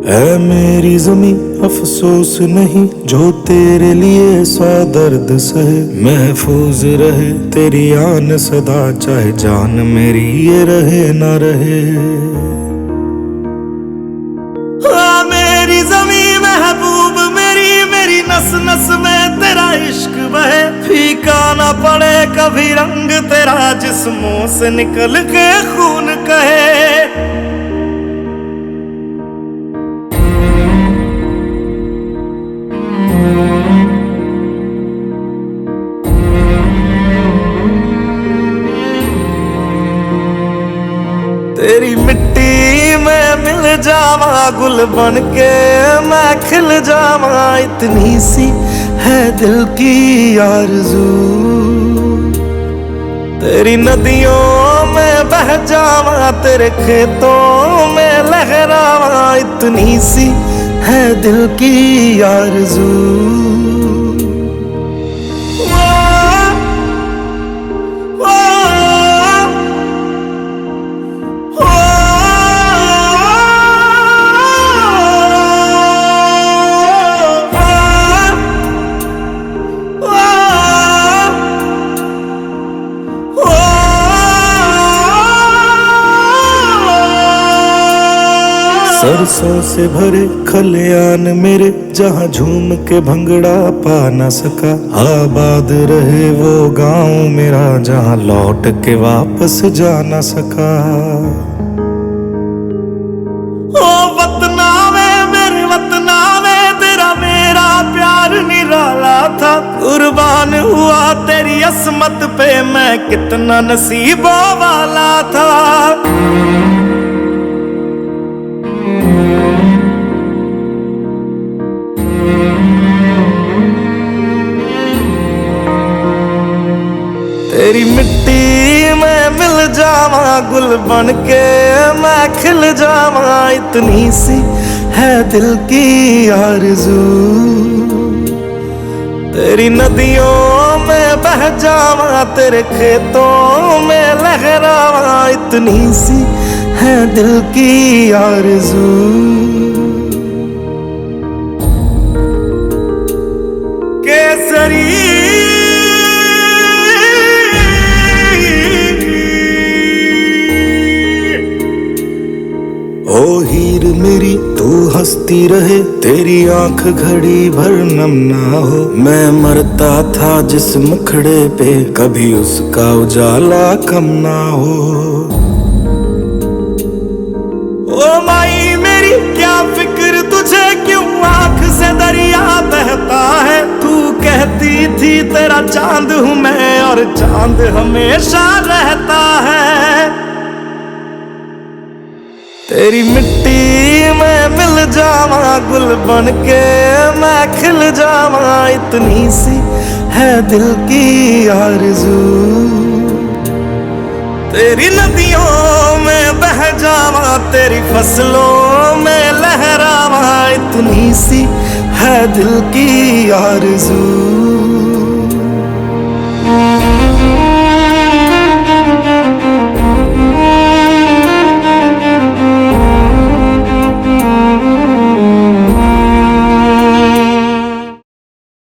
है मेरी ज़मीं अफसोस नहीं जो तेरे लिए 100 दर्द सहे। महफूज रहे तेरी आन सदा, चाहे जान मेरी ये रहे ना रहे। हाँ मेरी ज़मीं महबूब मेरी, मेरी नस नस में तेरा इश्क बहे। फीका ना पड़े कभी रंग तेरा, जिस्मों से निकल के खून कहे। तेरी मिट्टी में मिल जावा, गुल बन के मैं खिल जावा। इतनी सी है दिल की आरज़ू, तेरी नदियों में बह जावा, तेरे खेतों में लहरावा। इतनी सी है दिल की आरज़ू। सरसों से भरे खलियान मेरे, जहाँ झूम के भंगड़ा पा न सका। आबाद रहे वो गांव मेरा, जहाँ लौट के वापस जा न सका। ओ वतना में मेरे वतना में, तेरा मेरा प्यार निराला था। कुर्बान हुआ तेरी अस्मत पे, मैं कितना नसीबों वाला था। तेरी मिट्टी में मिल जावा, गुल बन के मैं खिल जावा। इतनी सी है दिल की आरज़ू, तेरी नदियों में बह जावा, तेरे खेतों में लहरावा। इतनी सी है दिल की आरज़ू। केसरी ओ हीर मेरी तू हंसती रहे, तेरी आंख घड़ी भर नम ना हो। मैं मरता था जिस मुखड़े पे, कभी उसका उजाला कम ना हो। ओ माई मेरी क्या फिक्र तुझे, क्यों आंख से दरिया बहता है। तू कहती थी तेरा चांद हूँ मैं, और चांद हमेशा रहता है। तेरी मिट्टी में मिल जावा, गुल बन के मैं खिल जावा। इतनी सी है दिल की आरज़ू, तेरी नदियों में बह जावा, तेरी फसलों में लहरावा। इतनी सी है दिल की आरज़ू।